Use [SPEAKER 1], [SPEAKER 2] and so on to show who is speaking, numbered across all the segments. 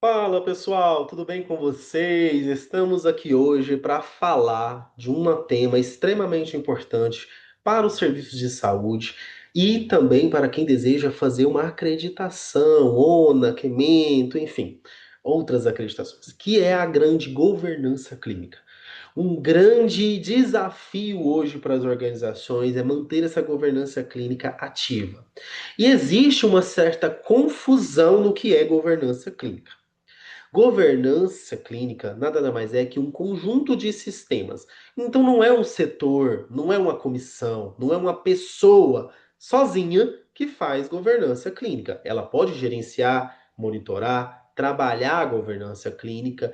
[SPEAKER 1] Fala pessoal, tudo bem com vocês? Estamos aqui hoje para falar de um tema extremamente importante para os serviços de saúde e também para quem deseja fazer uma acreditação, ONA, Quemento, enfim, outras acreditações, que é a grande governança clínica. Um grande desafio hoje para as organizações é manter essa governança clínica ativa. E existe uma certa confusão no que é governança clínica. Governança clínica nada mais é que um conjunto de sistemas. Então não é um setor, não é uma comissão, não é uma pessoa sozinha que faz governança clínica. Ela pode gerenciar, monitorar, trabalhar a governança clínica,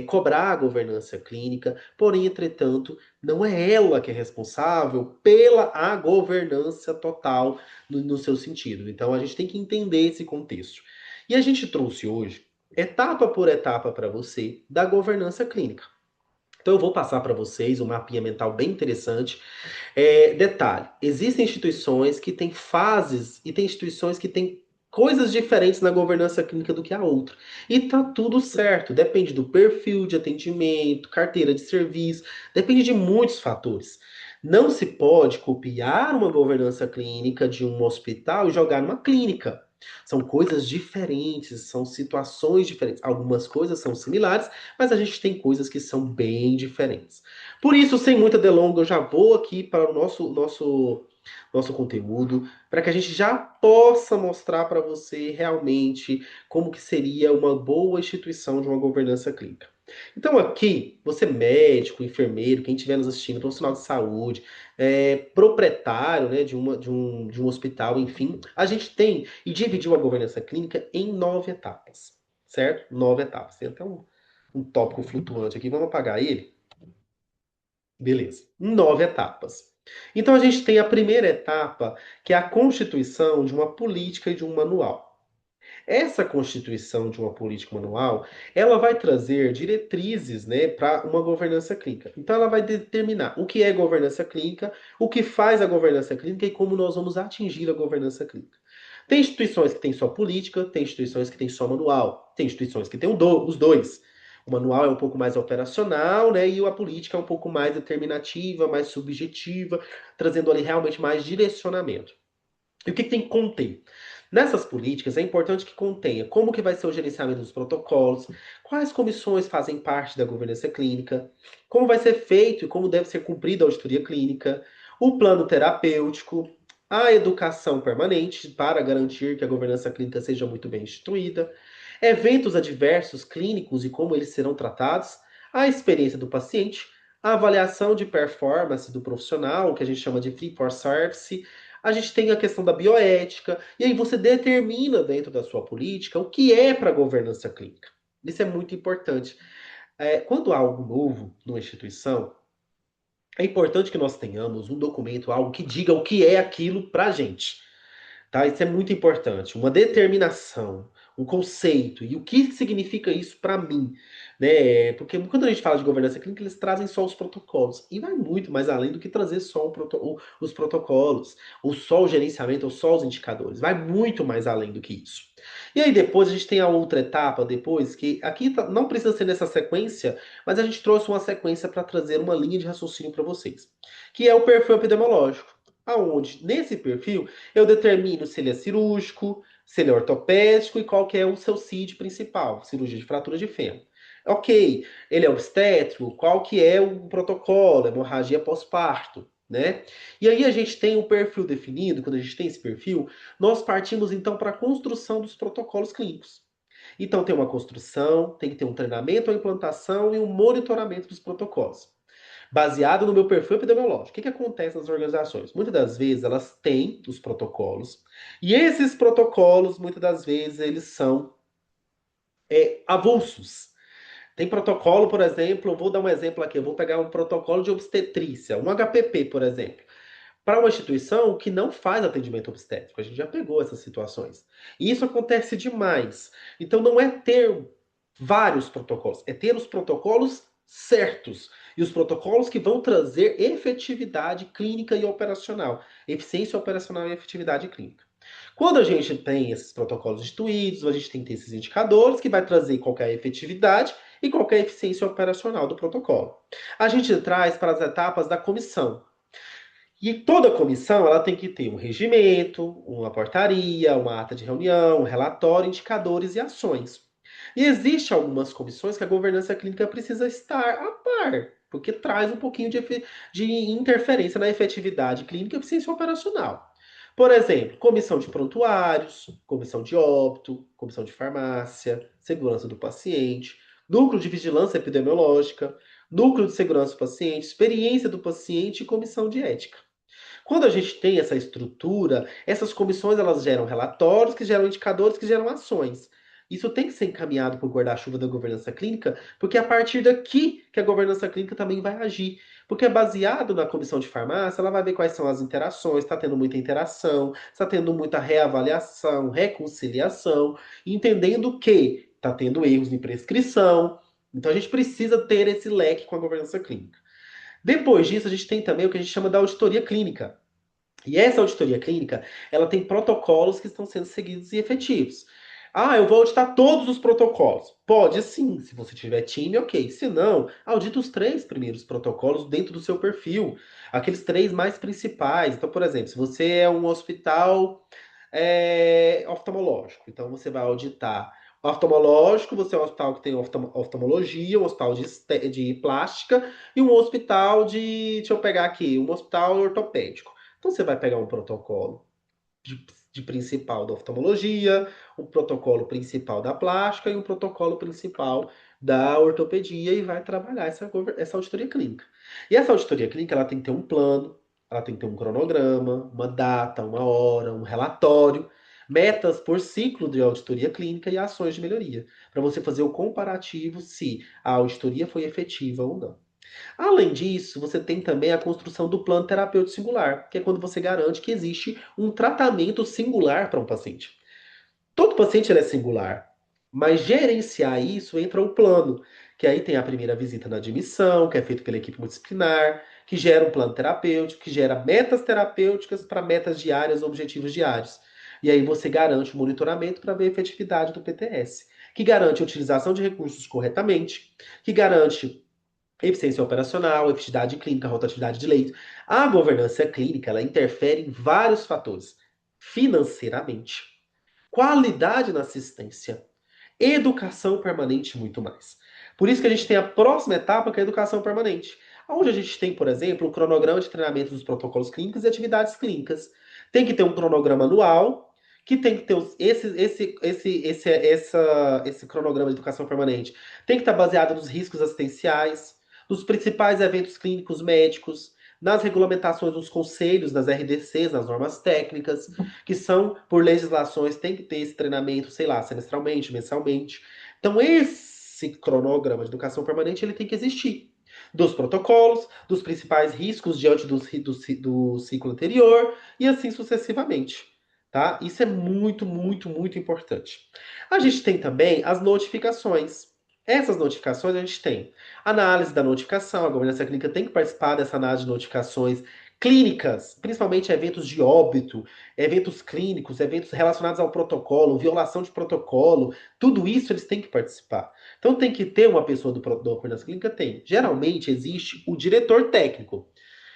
[SPEAKER 1] cobrar a governança clínica, porém, entretanto, não é ela que é responsável pela a governança total no seu sentido. Então a gente tem que entender esse contexto. E a gente trouxe hoje etapa por etapa para você da governança clínica. Então eu vou passar para vocês um mapinha mental bem interessante. Detalhe, existem instituições que têm fases e tem instituições que têm coisas diferentes na governança clínica do que a outra. E tá tudo certo, depende do perfil de atendimento, carteira de serviço, depende de muitos fatores. Não se pode copiar uma governança clínica de um hospital e jogar numa clínica. São coisas diferentes, são situações diferentes. Algumas coisas são similares, mas a gente tem coisas que são bem diferentes. Por isso, sem muita delonga, eu já vou aqui para o nosso conteúdo, para que a gente já possa mostrar para você realmente como que seria uma boa instituição de uma governança clínica. Então aqui, você médico, enfermeiro, quem estiver nos assistindo, profissional de saúde, proprietário, né, de um hospital, enfim, a gente tem e dividiu a governança clínica em 9 etapas, certo? 9 etapas. Tem até um tópico flutuante aqui, vamos apagar ele? Beleza. 9 etapas. Então a gente tem a primeira etapa, que é a constituição de uma política e de um manual. Essa constituição de uma política manual, ela vai trazer diretrizes, né, para uma governança clínica. Então ela vai determinar o que é governança clínica, o que faz a governança clínica e como nós vamos atingir a governança clínica. Tem instituições que têm só política, tem instituições que têm só manual, tem instituições que têm os dois. O manual é um pouco mais operacional, né? E a política é um pouco mais determinativa, mais subjetiva, trazendo ali realmente mais direcionamento. E o que tem que conter? Nessas políticas é importante que contenha como que vai ser o gerenciamento dos protocolos, quais comissões fazem parte da governança clínica, como vai ser feito e como deve ser cumprida a auditoria clínica, o plano terapêutico, a educação permanente para garantir que a governança clínica seja muito bem instituída, eventos adversos clínicos e como eles serão tratados, a experiência do paciente, a avaliação de performance do profissional, que a gente chama de Fit for Service, a gente tem a questão da bioética, e aí você determina dentro da sua política o que é para a governança clínica. Isso é muito importante. Quando há algo novo numa instituição, é importante que nós tenhamos um documento, algo que diga o que é aquilo para a gente. Tá? Isso é muito importante. Uma determinação, um conceito e o que significa isso para mim, né? Porque quando a gente fala de governança clínica, eles trazem só os protocolos e vai muito mais além do que trazer só os protocolos, ou só o gerenciamento, ou só os indicadores. Vai muito mais além do que isso. E aí depois a gente tem a outra etapa, depois que aqui não precisa ser nessa sequência, mas a gente trouxe uma sequência para trazer uma linha de raciocínio para vocês, que é o perfil epidemiológico. Aonde, nesse perfil, eu determino se ele é cirúrgico, se ele é ortopédico e qual que é o seu CID principal, cirurgia de fratura de fêmur. Ok, ele é obstétrico, qual que é o protocolo, hemorragia pós-parto, né? E aí a gente tem um perfil definido, quando a gente tem esse perfil, nós partimos então para a construção dos protocolos clínicos. Então tem uma construção, tem que ter um treinamento, uma implantação e um monitoramento dos protocolos baseado no meu perfil epidemiológico. O que acontece nas organizações? Muitas das vezes elas têm os protocolos, e esses protocolos, muitas das vezes, eles são avulsos. Tem protocolo, por exemplo, eu vou dar um exemplo aqui, eu vou pegar um protocolo de obstetrícia, um HPP, por exemplo, para uma instituição que não faz atendimento obstétrico. A gente já pegou essas situações. E isso acontece demais. Então não é ter vários protocolos, é ter os protocolos certos e os protocolos que vão trazer efetividade clínica e operacional, eficiência operacional e efetividade clínica. Quando a gente tem esses protocolos instituídos, a gente tem que ter esses indicadores que vai trazer qual que é a efetividade e qual que é a eficiência operacional do protocolo. A gente traz para as etapas da comissão. E toda comissão ela tem que ter um regimento, uma portaria, uma ata de reunião, um relatório, indicadores e ações. E existe algumas comissões que a governança clínica precisa estar a par, porque traz um pouquinho de interferência na efetividade clínica e eficiência operacional. Por exemplo, comissão de prontuários, comissão de óbito, comissão de farmácia, segurança do paciente, núcleo de vigilância epidemiológica, núcleo de segurança do paciente, experiência do paciente e comissão de ética. Quando a gente tem essa estrutura, essas comissões elas geram relatórios, que geram indicadores, que geram ações. Isso tem que ser encaminhado para o guarda-chuva da governança clínica, porque é a partir daqui que a governança clínica também vai agir. Porque é baseado na comissão de farmácia, ela vai ver quais são as interações, está tendo muita interação, está tendo muita reavaliação, reconciliação, entendendo que está tendo erros de prescrição. Então a gente precisa ter esse leque com a governança clínica. Depois disso, a gente tem também o que a gente chama da auditoria clínica. E essa auditoria clínica, ela tem protocolos que estão sendo seguidos e efetivos. Ah, eu vou auditar todos os protocolos. Pode sim, se você tiver time, ok. Se não, audita os três primeiros protocolos dentro do seu perfil. Aqueles três mais principais. Então, por exemplo, se você é um hospital oftalmológico, então você vai auditar oftalmológico, você é um hospital que tem oftalmologia, um hospital de plástica e um hospital de, deixa eu pegar aqui, um hospital ortopédico. Então você vai pegar um protocolo de, de principal da oftalmologia, um protocolo principal da plástica e um protocolo principal da ortopedia e vai trabalhar essa auditoria clínica. E essa auditoria clínica ela tem que ter um plano, ela tem que ter um cronograma, uma data, uma hora, um relatório, metas por ciclo de auditoria clínica e ações de melhoria, para você fazer o comparativo se a auditoria foi efetiva ou não. Além disso, você tem também a construção do plano terapêutico singular, que é quando você garante que existe um tratamento singular para um paciente. Todo paciente ele é singular, mas gerenciar isso entra o plano, que aí tem a primeira visita na admissão, que é feito pela equipe multidisciplinar, que gera um plano terapêutico, que gera metas terapêuticas para metas diárias, objetivos diários. E aí você garante o monitoramento para ver a efetividade do PTS, que garante a utilização de recursos corretamente, que garante eficiência operacional, efetividade clínica, rotatividade de leito. A governança clínica, ela interfere em vários fatores. Financeiramente, qualidade na assistência, educação permanente e muito mais. Por isso que a gente tem a próxima etapa, que é a educação permanente. Onde a gente tem, por exemplo, o cronograma de treinamento dos protocolos clínicos e atividades clínicas. Tem que ter um cronograma anual, que tem que ter esse cronograma de educação permanente. Tem que estar baseado nos riscos assistenciais, nos principais eventos clínicos médicos, nas regulamentações dos conselhos, nas RDCs, nas normas técnicas, que são, por legislações, tem que ter esse treinamento, sei lá, semestralmente, mensalmente. Então, esse cronograma de educação permanente, ele tem que existir. Dos protocolos, dos principais riscos diante do ciclo anterior, e assim sucessivamente. Tá? Isso é muito, muito, muito importante. A gente tem também as notificações. Essas notificações a gente tem análise da notificação, a governança clínica tem que participar dessa análise de notificações clínicas, principalmente eventos de óbito, eventos clínicos, eventos relacionados ao protocolo, violação de protocolo, tudo isso eles têm que participar. Então tem que ter uma pessoa da governança clínica? Tem. Geralmente existe o diretor técnico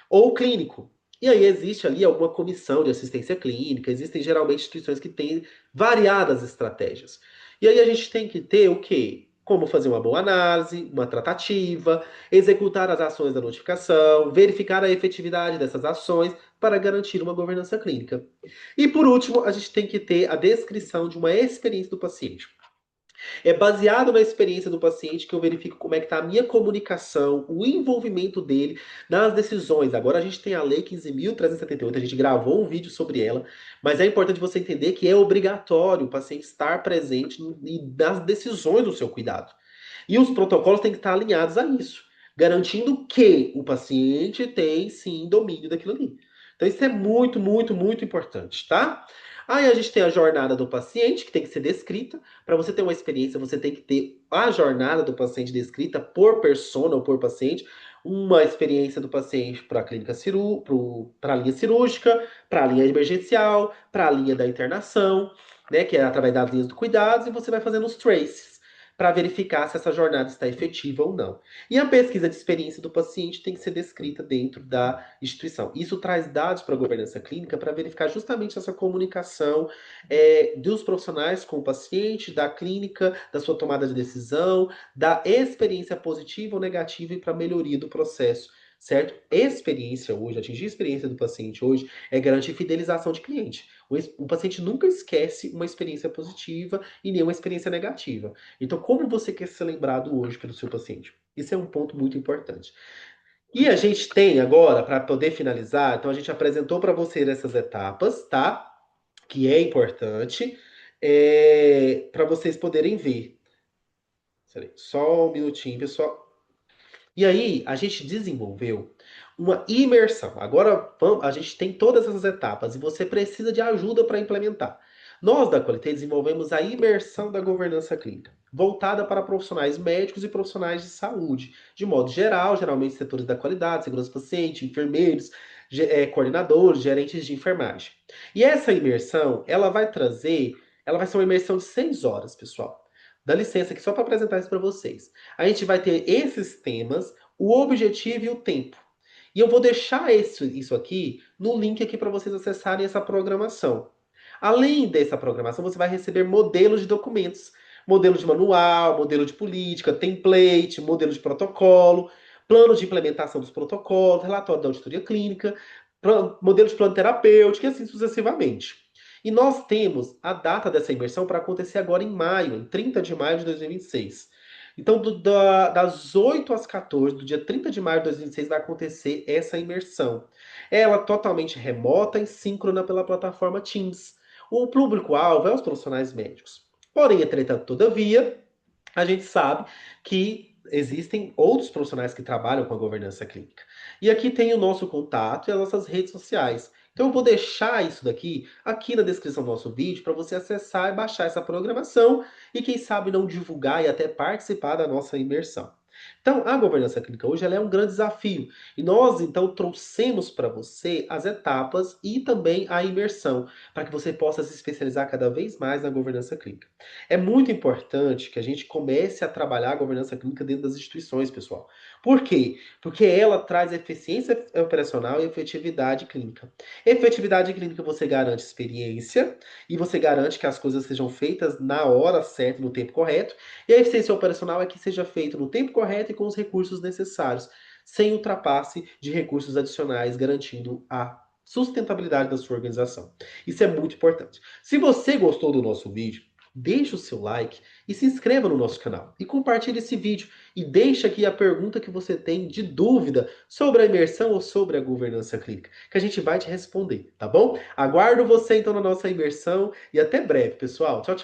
[SPEAKER 1] ou clínico. E aí existe ali alguma comissão de assistência clínica, existem geralmente instituições que têm variadas estratégias. E aí a gente tem que ter o quê? Como fazer uma boa análise, uma tratativa, executar as ações da notificação, verificar a efetividade dessas ações para garantir uma governança clínica. E por último, a gente tem que ter a descrição de uma experiência do paciente. É baseado na experiência do paciente que eu verifico como é que está a minha comunicação, o envolvimento dele nas decisões. Agora a gente tem a Lei 15.378, a gente gravou um vídeo sobre ela, mas é importante você entender que é obrigatório o paciente estar presente nas decisões do seu cuidado. E os protocolos têm que estar alinhados a isso, garantindo que o paciente tem sim domínio daquilo ali. Então isso é muito, muito, muito importante, tá? Aí a gente tem a jornada do paciente, que tem que ser descrita. Para você ter uma experiência, você tem que ter a jornada do paciente descrita por persona ou por paciente. uma experiência do paciente para a para a linha cirúrgica, para a linha emergencial, para a linha da internação, né, que é através das linhas do cuidados, e você vai fazendo os traces para verificar se essa jornada está efetiva ou não. E a pesquisa de experiência do paciente tem que ser descrita dentro da instituição. Isso traz dados para a governança clínica para verificar justamente essa comunicação dos profissionais com o paciente, da clínica, da sua tomada de decisão, da experiência positiva ou negativa e para a melhoria do processo. Certo? Experiência hoje, atingir a experiência do paciente hoje é garantir fidelização de cliente. O paciente nunca esquece uma experiência positiva e nenhuma experiência negativa. Então, como você quer ser lembrado hoje pelo seu paciente? Isso é um ponto muito importante. E a gente tem agora, para poder finalizar, então a gente apresentou para você essas etapas, tá? Que é importante, para vocês poderem ver. Só um minutinho, pessoal. E aí, a gente desenvolveu uma imersão. Agora, a gente tem todas essas etapas e você precisa de ajuda para implementar. Nós da Qualité desenvolvemos a imersão da governança clínica, voltada para profissionais médicos e profissionais de saúde, de modo geral, geralmente setores da qualidade, segurança do paciente, enfermeiros, coordenadores, gerentes de enfermagem. E essa imersão, ela vai ser uma imersão de 6 horas, pessoal. Dá licença aqui só para apresentar isso para vocês. A gente vai ter esses temas, o objetivo e o tempo. E eu vou deixar isso aqui no link aqui para vocês acessarem essa programação. Além dessa programação, você vai receber modelos de documentos. Modelo de manual, modelo de política, template, modelo de protocolo, plano de implementação dos protocolos, relatório da auditoria clínica, modelo de plano terapêutico e assim sucessivamente. E nós temos a data dessa imersão para acontecer agora em maio, em 30 de maio de 2026. Então, das 8 às 14, do dia 30 de maio de 2026, vai acontecer essa imersão. Ela totalmente remota e síncrona pela plataforma Teams. O público-alvo é os profissionais médicos. Porém, entretanto, todavia, a gente sabe que existem outros profissionais que trabalham com a governança clínica. E aqui tem o nosso contato e as nossas redes sociais. Então eu vou deixar isso daqui aqui na descrição do nosso vídeo para você acessar e baixar essa programação e quem sabe não divulgar e até participar da nossa imersão. Então, a governança clínica hoje ela é um grande desafio e nós então trouxemos para você as etapas e também a imersão para que você possa se especializar cada vez mais na governança clínica. É muito importante que a gente comece a trabalhar a governança clínica dentro das instituições, pessoal. Por quê? Porque ela traz eficiência operacional e efetividade clínica. Efetividade clínica você garante experiência e você garante que as coisas sejam feitas na hora certa, no tempo correto. E a eficiência operacional é que seja feito no tempo correto e com os recursos necessários, sem ultrapasse de recursos adicionais, garantindo a sustentabilidade da sua organização. Isso é muito importante. Se você gostou do nosso vídeo, deixe o seu like e se inscreva no nosso canal. E compartilhe esse vídeo e deixe aqui a pergunta que você tem de dúvida sobre a imersão ou sobre a governança clínica, que a gente vai te responder, tá bom? Aguardo você então na nossa imersão e até breve, pessoal. Tchau, tchau.